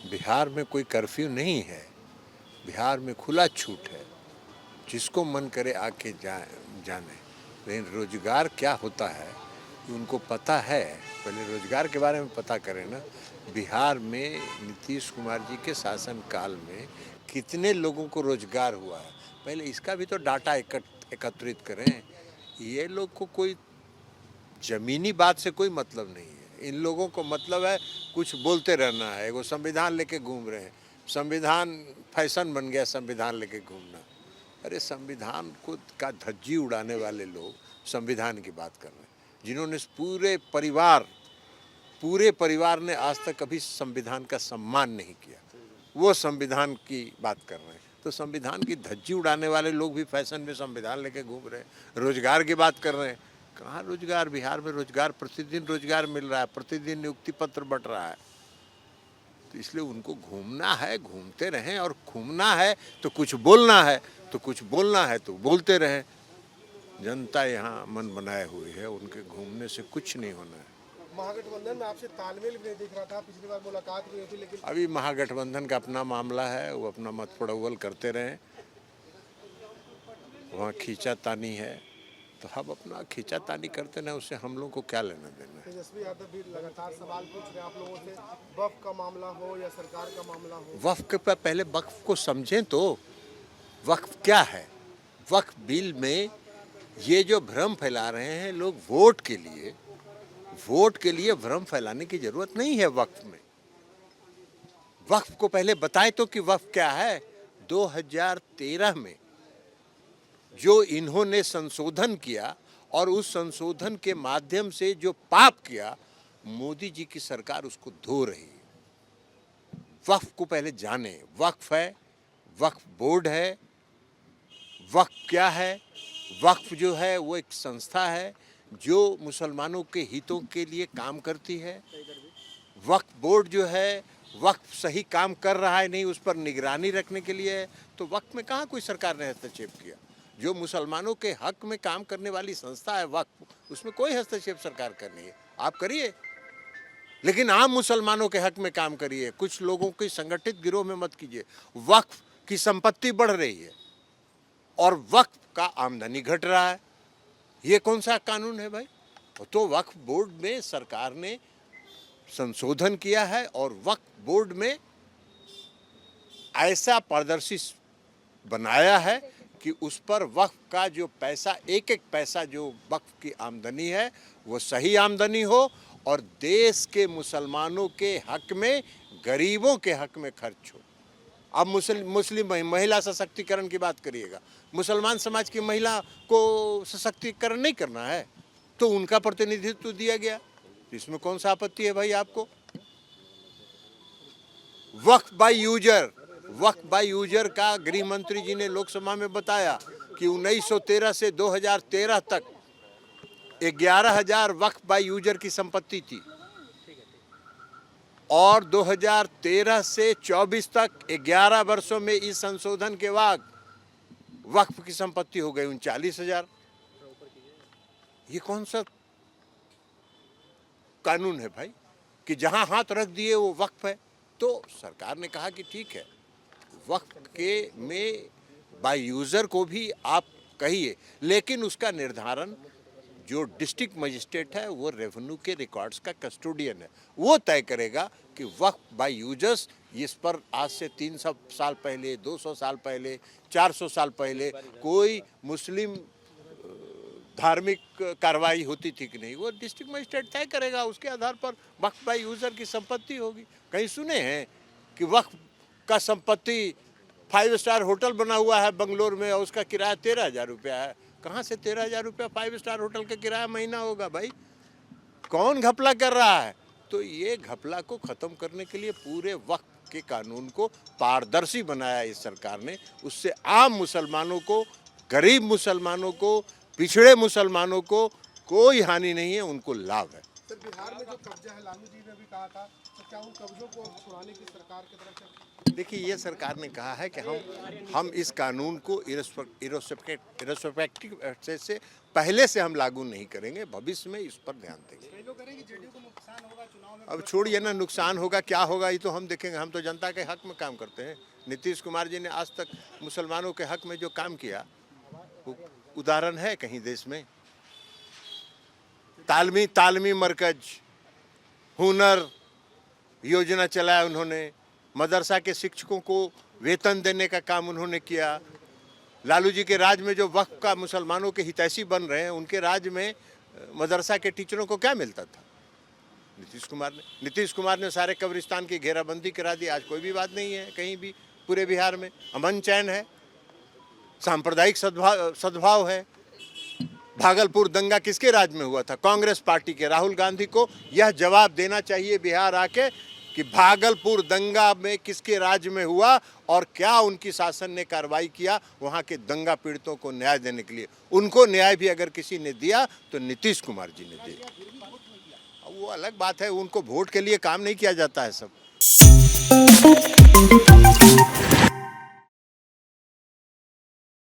बिहार में कोई कर्फ्यू नहीं है। बिहार में खुला छूट है, जिसको मन करे आके जाने। लेकिन रोजगार क्या होता है उनको पता है। पहले रोजगार के बारे में पता करें ना। बिहार में नीतीश कुमार जी के शासन काल में कितने लोगों को रोजगार हुआ है, पहले इसका भी तो डाटा एकत्रित करें। ये लोग को कोई जमीनी बात से कोई मतलब नहीं है। इन लोगों को मतलब है कुछ बोलते रहना है। वो संविधान लेके घूम रहे हैं, संविधान फैशन बन गया, संविधान लेके घूमना। अरे संविधान को का धज्जी उड़ाने वाले लोग संविधान की बात कर रहे हैं, जिन्होंने पूरे परिवार ने आज तक कभी संविधान का सम्मान नहीं किया, वो संविधान की बात कर रहे हैं। तो संविधान की धज्जी उड़ाने वाले लोग भी फैशन में संविधान लेके घूम रहे हैं। रोजगार की बात कर रहे हैं, कहाँ रोजगार? बिहार में रोजगार, प्रतिदिन रोजगार मिल रहा है, प्रतिदिन नियुक्ति पत्र बंट रहा है। तो इसलिए उनको घूमना है, घूमते रहें। और घूमना है तो कुछ बोलना है, तो कुछ बोलना है तो बोलते रहें। जनता यहाँ मन बनाए हुई है, उनके घूमने से कुछ नहीं होना है। महागठबंधन में आपसे तालमेल भी नहीं दिख रहा था, पिछली बार मुलाकात हुई थी, लेकिन अभी महागठबंधन का अपना मामला है, वो अपना मत फड़ौवल करते रहें। वहाँ खींचातानी है तो हम अपना खींचातानी करते रहें, उससे हम लोग को क्या लेना देना है। तेजस्वी यादव भी लगातार सवाल पूछ रहे हैं आप लोगों से, वक्फ का मामला हो या सरकार का मामला हो। वक्फ के पहले वक्फ को समझें तो वक्फ क्या है। वक्फ बिल में ये जो भ्रम फैला रहे हैं लोग वोट के लिए भ्रम फैलाने की जरूरत नहीं है। वक्फ में वक्फ को पहले बताए तो कि वक्फ क्या है। 2013 में जो इन्होंने संशोधन किया और उस संशोधन के माध्यम से जो पाप किया, मोदी जी की सरकार उसको धो रही है। वक्फ को पहले जाने। वक्फ है, वक्फ बोर्ड है। वक्फ क्या है? वक्फ जो है वो एक संस्था है जो मुसलमानों के हितों के लिए काम करती है। वक्फ बोर्ड जो है वक्फ सही काम कर रहा है नहीं, उस पर निगरानी रखने के लिए है। तो वक्फ में कहाँ कोई सरकार ने हस्तक्षेप किया? जो मुसलमानों के हक में काम करने वाली संस्था है वक्फ, उसमें कोई हस्तक्षेप सरकार करनी है आप करिए, लेकिन आम मुसलमानों के हक में काम करिए। कुछ लोगों की संगठित गिरोह में मत कीजिए। वक्फ की संपत्ति बढ़ रही है और वक्फ का आमदनी घट रहा है, ये कौन सा कानून है भाई? तो वक्फ बोर्ड में सरकार ने संशोधन किया है और वक्फ बोर्ड में ऐसा पारदर्शी बनाया है कि उस पर वक्फ का जो पैसा, एक एक पैसा जो वक्फ की आमदनी है वो सही आमदनी हो और देश के मुसलमानों के हक में, गरीबों के हक में खर्च हो। अब मुस्लिम महिला सशक्तिकरण की बात करिएगा, मुसलमान समाज की महिला को सशक्तिकरण नहीं करना है तो उनका प्रतिनिधित्व दिया गया, इसमें कौन सा आपत्ति है भाई आपको? वक्फ बाय यूजर का गृह मंत्री जी ने लोकसभा में बताया कि 1913 से 2013 तक 11,000 वक्फ बाय यूजर की संपत्ति थी और 2013 से 24 तक 11 वर्षों में इस संशोधन के बाद वक्फ की संपत्ति हो गई 39,000। ये कौन सा कानून है भाई कि जहां हाथ रख दिए वो वक्फ है? तो सरकार ने कहा कि ठीक है, वक्फ के में बाय यूजर को भी आप कहिए, लेकिन उसका निर्धारण जो डिस्ट्रिक्ट मजिस्ट्रेट है वो रेवेन्यू के रिकॉर्ड्स का कस्टोडियन है, वो तय करेगा कि वक्फ बाय यूजर्स, इस पर आज से 300 साल पहले, 200 साल पहले, 400 साल पहले कोई मुस्लिम धार्मिक कार्रवाई होती थी कि नहीं, वो डिस्ट्रिक्ट मजिस्ट्रेट तय करेगा। उसके आधार पर वक्फ बाय यूजर की संपत्ति होगी। कहीं सुने हैं कि वक्फ का संपत्ति 5 स्टार होटल बना हुआ है बंगलोर में और उसका किराया 13,000 रुपया है? कहाँ से 13,000 रुपया 5 स्टार होटल का किराया महीना होगा भाई? कौन घपला कर रहा है? तो ये घपला को ख़त्म करने के लिए पूरे वक्फ के कानून को पारदर्शी बनाया इस सरकार ने। उससे आम मुसलमानों को, गरीब मुसलमानों को, पिछड़े मुसलमानों को कोई हानि नहीं है, उनको लाभ है। सर बिहार में जो कब्जा है, लालू जी ने भी कहा था, तो क्या उन कब्जों को छुड़ाने की सरकार की तरफ से? देखिए, ये सरकार ने कहा है कि हम इस कानून को इरोस्पेक्टिव से पहले से हम लागू नहीं करेंगे, भविष्य में इस पर ध्यान देंगे। कई लोग कह रहे हैं कि जेडीयू को नुकसान होगा चुनाव में। अब छोड़िए ना, नुकसान होगा क्या होगा ये तो हम देखेंगे। हम तो जनता के हक में काम करते हैं। नीतीश कुमार जी ने आज तक मुसलमानों के हक में जो काम किया, वो उदाहरण है कहीं देश में। तालमी मरकज, हुनर योजना चलाया उन्होंने, मदरसा के शिक्षकों को वेतन देने का काम उन्होंने किया। लालू जी के राज में जो वक्फ का मुसलमानों के हितैषी बन रहे हैं, उनके राज में मदरसा के टीचरों को क्या मिलता था? नीतीश कुमार ने सारे कब्रिस्तान की घेराबंदी करा दी। आज कोई भी बात नहीं है कहीं भी, पूरे बिहार में अमन चैन है, सांप्रदायिक सद्भाव है। भागलपुर दंगा किसके राज में हुआ था? कांग्रेस पार्टी के। राहुल गांधी को यह जवाब देना चाहिए बिहार आके कि भागलपुर दंगा में किसके राज में हुआ और क्या उनकी शासन ने कार्रवाई किया वहां के दंगा पीड़ितों को न्याय देने के लिए। उनको न्याय भी अगर किसी ने दिया तो नीतीश कुमार जी ने दिया। वो अलग बात है, उनको वोट के लिए काम नहीं किया जाता है सब।